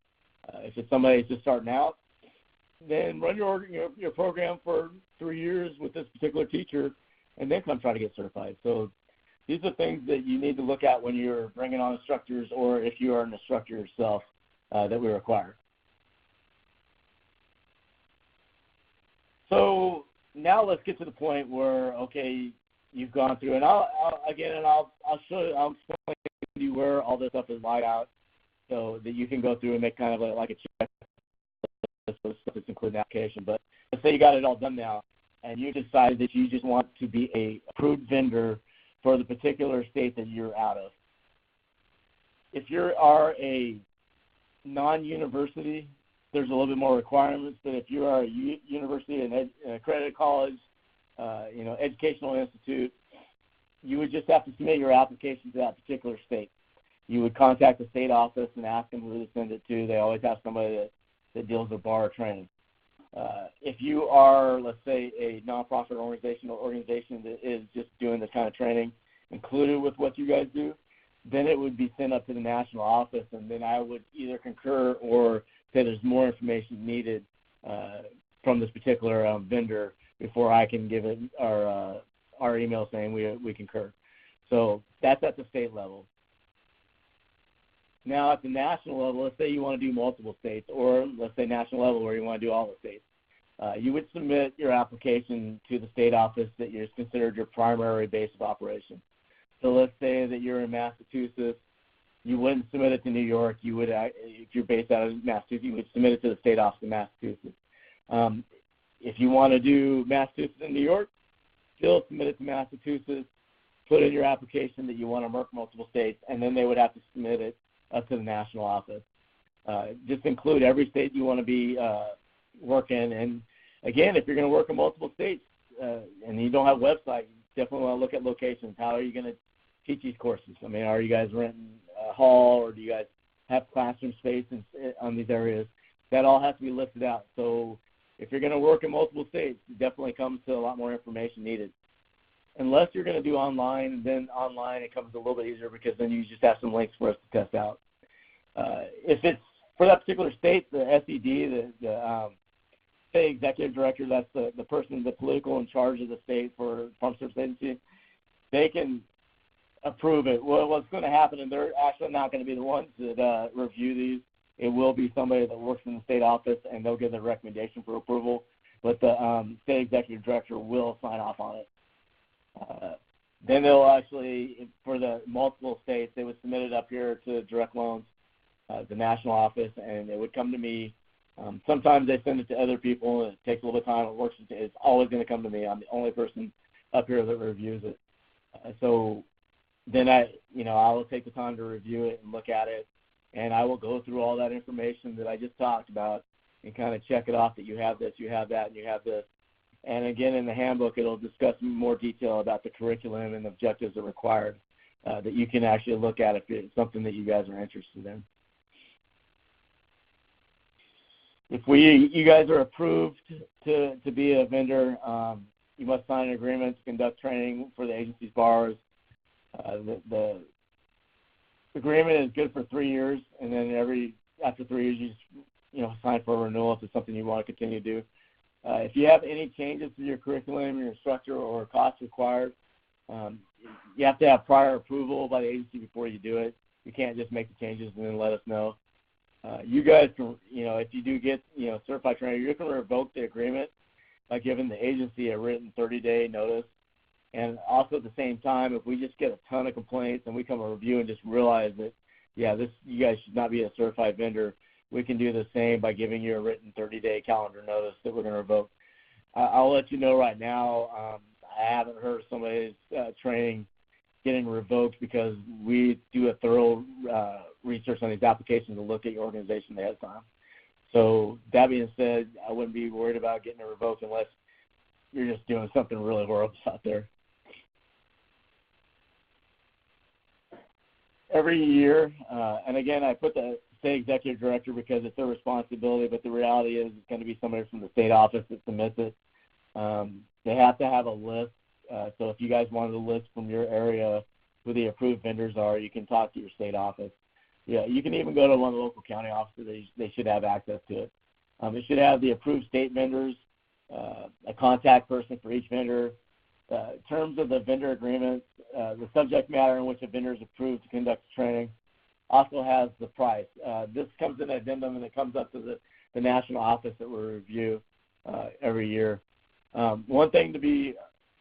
If it's somebody who's just starting out, then run your program for 3 years with this particular teacher, and then come try to get certified. So these are things that you need to look at when you're bringing on instructors, or if you are an instructor yourself, that we require. So now let's get to the point where, okay, you've gone through, and I'll show you, I'll explain to you where all this stuff is laid out, so that you can go through and make kind of like a check. This stuff including application. But let's say you got it all done now, and you decided that you just want to be a approved vendor for the particular state that you're out of. If you are a non-university, there's a little bit more requirements. But if you are a university, an accredited college, educational institute, you would just have to submit your application to that particular state. You would contact the state office and ask them who to send it to. They always have somebody that deals with bar training. If you are, let's say, a nonprofit organization that is just doing this kind of training included with what you guys do, then it would be sent up to the national office, and then I would either concur or say there's more information needed from this particular vendor before I can give it our email saying we concur. So that's at the state level. Now at the national level, let's say you want to do multiple states, or let's say national level where you want to do all the states. You would submit your application to the state office that is considered your primary base of operation. So let's say that you're in Massachusetts, you wouldn't submit it to New York. You would, if you're based out of Massachusetts, you would submit it to the state office in Massachusetts. If you want to do Massachusetts and New York, still submit it to Massachusetts, put in your application that you want to work multiple states, and then they would have to submit it up to the national office. Just include every state you want to be working. And again, if you're going to work in multiple states and you don't have a website, you definitely want to look at locations. How are you going to teach these courses? I mean, are you guys renting a hall, or do you guys have classroom space on these areas? That all has to be listed out. So if you're going to work in multiple states, it definitely comes to a lot more information needed. Unless you're going to do online, then online it comes a little bit easier because then you just have some links for us to test out. If it's for that particular state, the SED, the state executive director, that's the person, the political in charge of the state for Farm Service Agency, they can approve it. Well, what's going to happen, and they're actually not going to be the ones that review these. It will be somebody that works in the state office, and they'll give their recommendation for approval, but the state executive director will sign off on it. Then they'll actually, for the multiple states, they would submit it up here to Direct Loans, the national office, and it would come to me. Sometimes they send it to other people, and it takes a little bit of time. It works. It's always going to come to me. I'm the only person up here that reviews it. So then I will take the time to review it and look at it, and I will go through all that information that I just talked about and kind of check it off that you have this, you have that, and you have this. And again, in the handbook, it'll discuss in more detail about the curriculum and objectives that are required that you can actually look at if it's something that you guys are interested in. If you guys are approved to be a vendor, you must sign an agreement to conduct training for the agency's borrowers. The agreement is good for 3 years, and then after 3 years, you just sign for a renewal if it's something you want to continue to do. If you have any changes to your curriculum, your instructor, or costs required, you have to have prior approval by the agency before you do it. You can't just make the changes and then let us know. You guys can, if you do get, certified trainer, you can revoke the agreement by giving the agency a written 30-day notice. And also at the same time, if we just get a ton of complaints and we come to review and just realize that, you guys should not be a certified vendor, we can do the same by giving you a written 30-day calendar notice that we're going to revoke. I'll let you know right now, I haven't heard of somebody's training getting revoked because we do a thorough research on these applications to look at your organization ahead of time. So that being said, I wouldn't be worried about getting it revoked unless you're just doing something really horrible out there. Every year, and again, I put the state executive director because it's their responsibility, but the reality is it's going to be somebody from the state office that submits it. They have to have a list. So if you guys wanted a list from your area who the approved vendors are, you can talk to your state office. Yeah, you can even go to one of the local county offices. They should have access to it. It should have the approved state vendors, a contact person for each vendor, terms of the vendor agreements, the subject matter in which a vendor is approved to conduct training. Also has the price. This comes in an addendum, and it comes up to the national office that we review every year. One thing to be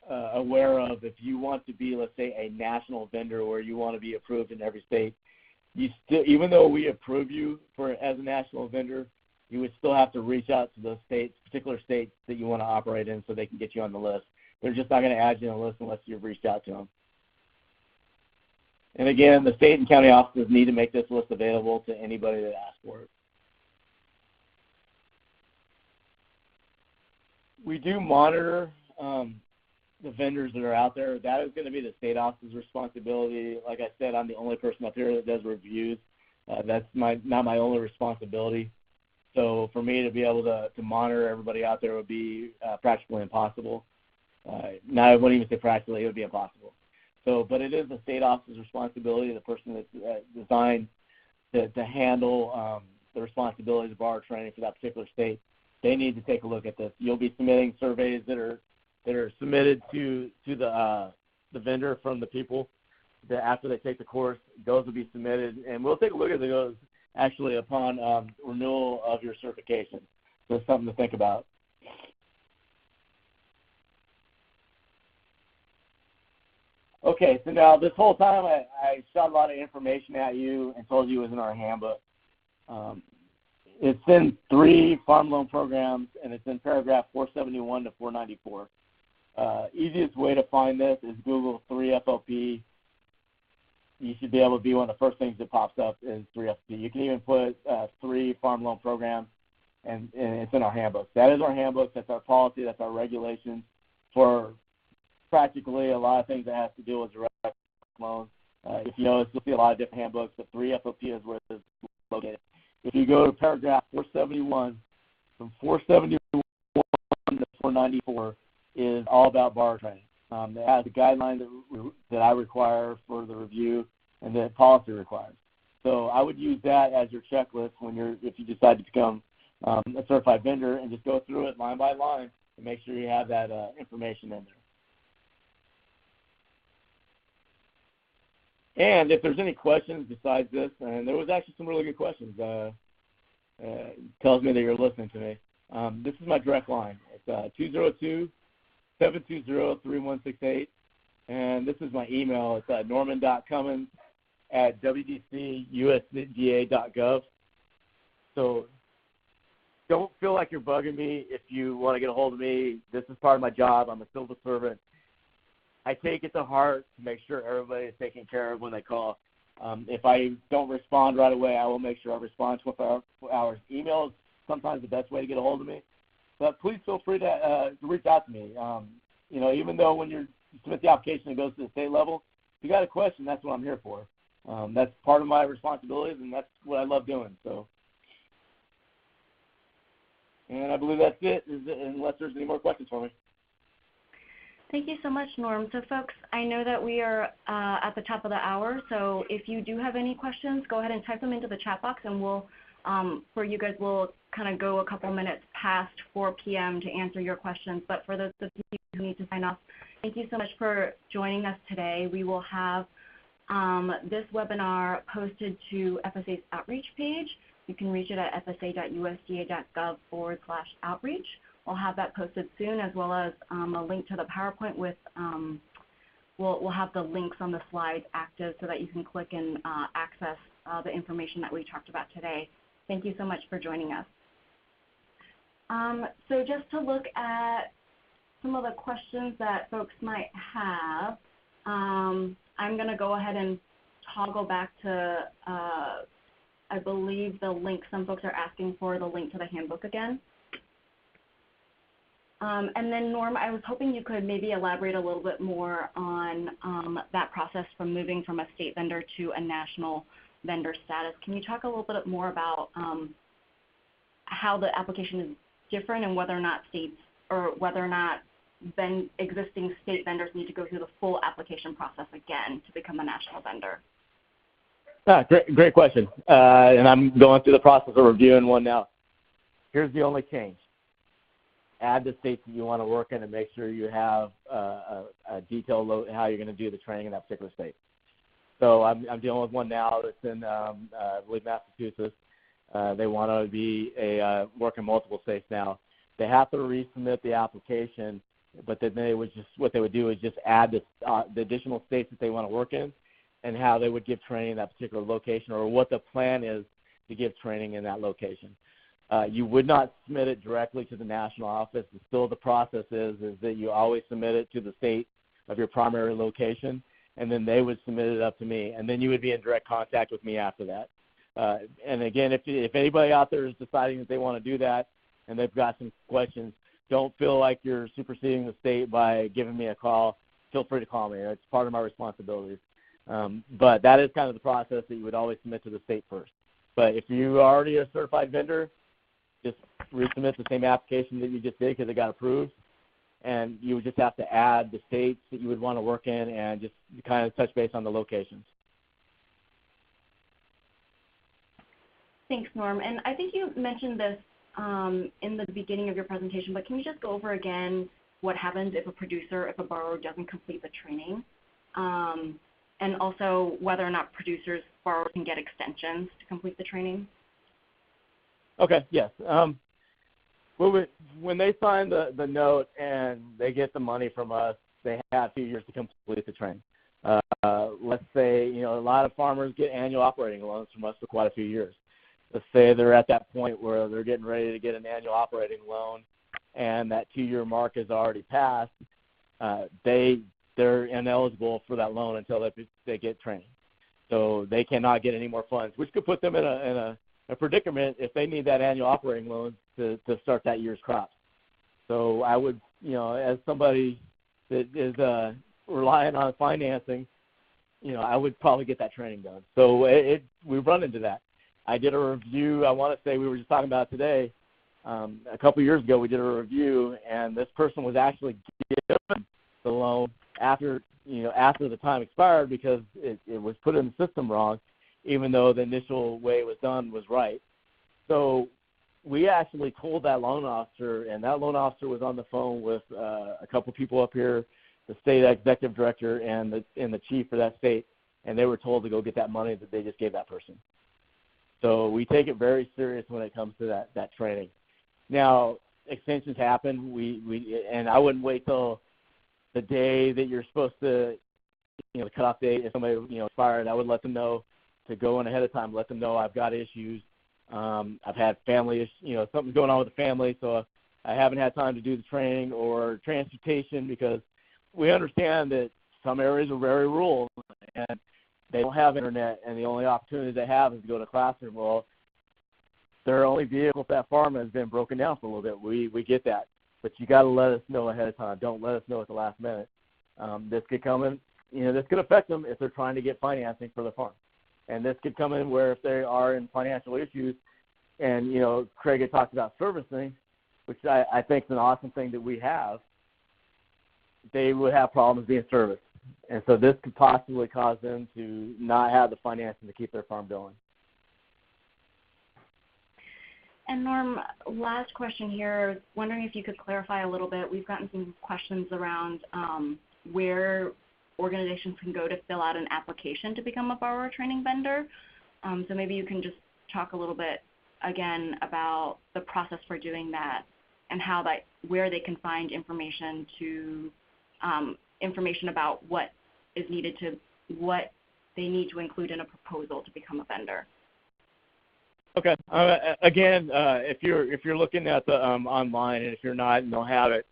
aware of, if you want to be, let's say, a national vendor where you want to be approved in every state, you still, even though we approve you as a national vendor, you would still have to reach out to those states, particular states that you want to operate in, so they can get you on the list. They're just not going to add you on the list unless you've reached out to them. And again, the state and county offices need to make this list available to anybody that asks for it. We do monitor the vendors that are out there. That is going to be the state office's responsibility. Like I said, I'm the only person up here that does reviews. That's not my only responsibility. So for me to be able to monitor everybody out there would be practically impossible. Now, I wouldn't even say practically, it would be impossible. So, but it is the state office's responsibility, the person that's designed to handle the responsibilities of bar training for that particular state, they need to take a look at this. You'll be submitting surveys that are submitted to the vendor from the people that after they take the course. Those will be submitted, and we'll take a look at those actually upon renewal of your certification. So it's something to think about. Okay, so now this whole time I shot a lot of information at you and told you it was in our handbook. It's in 3 farm loan programs, and it's in paragraph 471 to 494. Easiest way to find this is Google 3FLP. You should be able to be one of the first things that pops up is 3FLP. You can even put 3 farm loan programs, and it's in our handbook. That is our handbook. That's our policy. That's our regulations for practically a lot of things that has to do with direct loans. If you notice, you'll see a lot of different handbooks, but 3FLP is where it's located. If you go to paragraph 471, from 471 to 494 is all about bar training. It has the guidelines that I require for the review and that policy requires. So I would use that as your checklist if you decide to become a certified vendor, and just go through it line by line and make sure you have that information in there. And if there's any questions besides this, and there was actually some really good questions, tells me that you're listening to me. This is my direct line. It's 202-720-3168, and this is my email. It's norman.cummins@wdcusda.gov. So don't feel like you're bugging me if you want to get a hold of me. This is part of my job. I'm a civil servant. I take it to heart to make sure everybody is taken care of when they call. If I don't respond right away, I will make sure I respond 24 hours. Email is sometimes the best way to get a hold of me. But please feel free to reach out to me. Even though when you submit the application, it goes to the state level, if you got a question, that's what I'm here for. That's part of my responsibilities, and that's what I love doing. So, and I believe that's it, unless there's any more questions for me.
Thank you so much, Norm. So, folks, I know that we are at the top of the hour, so if you do have any questions, go ahead and type them into the chat box, and we'll kind of go a couple minutes past 4 p.m. to answer your questions. But for those of you who need to sign off, thank you so much for joining us today. We will have this webinar posted to FSA's outreach page. You can reach it at fsa.usda.gov/outreach. We'll have that posted soon, as well as a link to the PowerPoint with, we'll have the links on the slides active so that you can click and access the information that we talked about today. Thank you so much for joining us. So just to look at some of the questions that folks might have, I'm going to go ahead and toggle back to, I believe, the link. Some folks are asking for the link to the handbook again. And then, Norm, I was hoping you could maybe elaborate a little bit more on that process from moving from a state vendor to a national vendor status. Can you talk a little bit more about how the application is different and whether or not existing state vendors need to go through the full application process again to become a national vendor?
Great question. And I'm going through the process of reviewing one now. Here's the only change. Add the states that you want to work in and make sure you have a detailed load how you're going to do the training in that particular state. So I'm dealing with one now that's in, I believe, Massachusetts. They want to be work in multiple states now. They have to resubmit the application, but then what they would do is just add the additional states that they want to work in and how they would give training in that particular location, or what the plan is to give training in that location. You would not submit it directly to the national office. Still, the process is that you always submit it to the state of your primary location, and then they would submit it up to me, and then you would be in direct contact with me after that. And again, if anybody out there is deciding that they want to do that and they've got some questions, don't feel like you're superseding the state by giving me a call. Feel free to call me. It's part of my responsibilities. But that is kind of the process that you would always submit to the state first. But if you are already a certified vendor, just resubmit the same application that you just did because it got approved, and you would just have to add the states that you would want to work in and just kind of touch base on the locations.
Thanks, Norm. And I think you mentioned this in the beginning of your presentation, but can you just go over again what happens if a borrower doesn't complete the training? And also whether or not borrowers can get extensions to complete the training?
Okay, yes. When they sign the note and they get the money from us, they have 2 years to complete the training. Let's say, a lot of farmers get annual operating loans from us for quite a few years. Let's say they're at that point where they're getting ready to get an annual operating loan and that 2-year mark is already passed. They're ineligible for that loan until they get training. So they cannot get any more funds, which could put them in a predicament if they need that annual operating loan to start that year's crops. So I would, as somebody that is relying on financing, I would probably get that training done. So we've run into that. I did a review. I want to say we were just talking about it today. A couple of years ago, we did a review, and this person was actually given the loan after the time expired because it was put in the system wrong, even though the initial way it was done was right. So we actually told that loan officer, and that loan officer was on the phone with a couple people up here, the state executive director and the chief for that state, and they were told to go get that money that they just gave that person. So we take it very serious when it comes to that training. Now, extensions happen. And I wouldn't wait till the day that you're supposed to, the cutoff date. If somebody, expired, I would let them know to go in ahead of time. Let them know I've got issues. I've had family issues, something's going on with the family, so I haven't had time to do the training or transportation because we understand that some areas are very rural and they don't have internet, and the only opportunity they have is to go to a classroom. Well, their only vehicle for that farm has been broken down for a little bit. We get that. But you got to let us know ahead of time. Don't let us know at the last minute. This could come in, this could affect them if they're trying to get financing for the farm. And this could come in where if they are in financial issues, and, Craig had talked about servicing, which I think is an awesome thing that we have, they would have problems being serviced. And so this could possibly cause them to not have the financing to keep their farm going.
And Norm, last question here. Wondering if you could clarify a little bit. We've gotten some questions around where organizations can go to fill out an application to become a borrower training vendor. So maybe you can just talk a little bit again about the process for doing that and where they can find information about what is needed what they need to include in a proposal to become a vendor.
Okay. Again, if you're looking at the online, and if you're not and don't have it,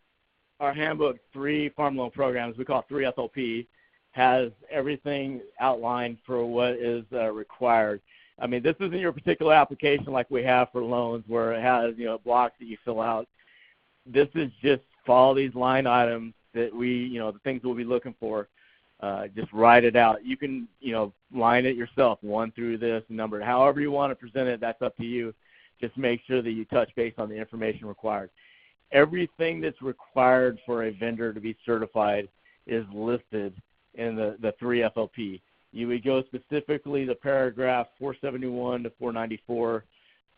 our handbook, 3 farm loan programs, we call it 3 FLP, has everything outlined for what is required. I mean, this isn't your particular application like we have for loans where it has blocks that you fill out. This is just follow these line items that the things we'll be looking for. Just write it out. You can, line it yourself, 1 through this, number it. However you want to present it, that's up to you. Just make sure that you touch base on the information required. Everything that's required for a vendor to be certified is listed in the 3 FLP. You would go specifically to paragraph 471 to 494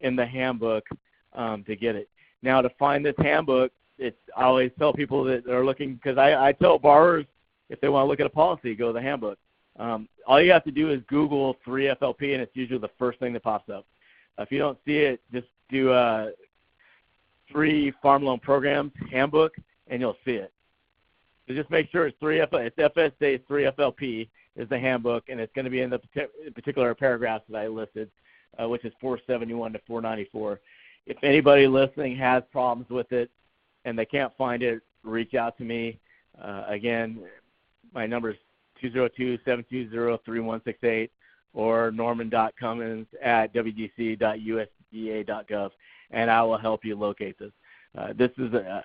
in the handbook to get it. Now, to find this handbook, I always tell people that are looking, because I tell borrowers, if they want to look at a policy, go to the handbook. All you have to do is Google 3 FLP, and it's usually the first thing that pops up. If you don't see it, just do 3 farm loan programs handbook, and you'll see it. So just make sure it's FSA 3 FLP is the handbook, and it's going to be in the particular paragraphs that I listed, which is 471 to 494. If anybody listening has problems with it and they can't find it, reach out to me. Again, my number is 202-720-3168 or norman.cummins@wgc.usda.gov, and I will help you locate this. This is a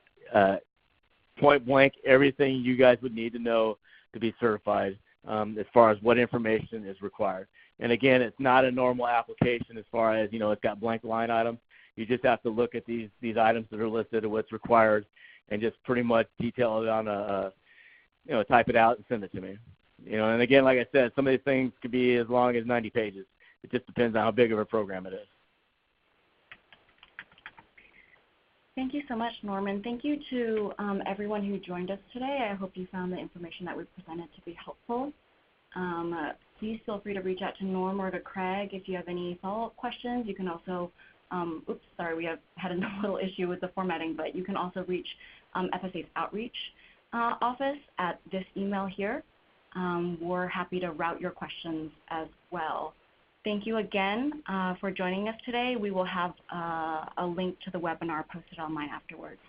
point blank everything you guys would need to know to be certified as far as what information is required. And again, it's not a normal application as far as, it's got blank line items. You just have to look at these items that are listed and what's required and just pretty much detail it on type it out and send it to me. And again, like I said, some of these things could be as long as 90 pages. It just depends on how big of a program it is.
Thank you so much, Norman. Thank you to everyone who joined us today. I hope you found the information that we presented to be helpful. Please feel free to reach out to Norm or to Craig if you have any follow-up questions. You can also, we have had a little issue with the formatting, but you can also reach FSA's outreach office at this email here. We're happy to route your questions as well. Thank you again for joining us today. We will have a link to the webinar posted online afterwards.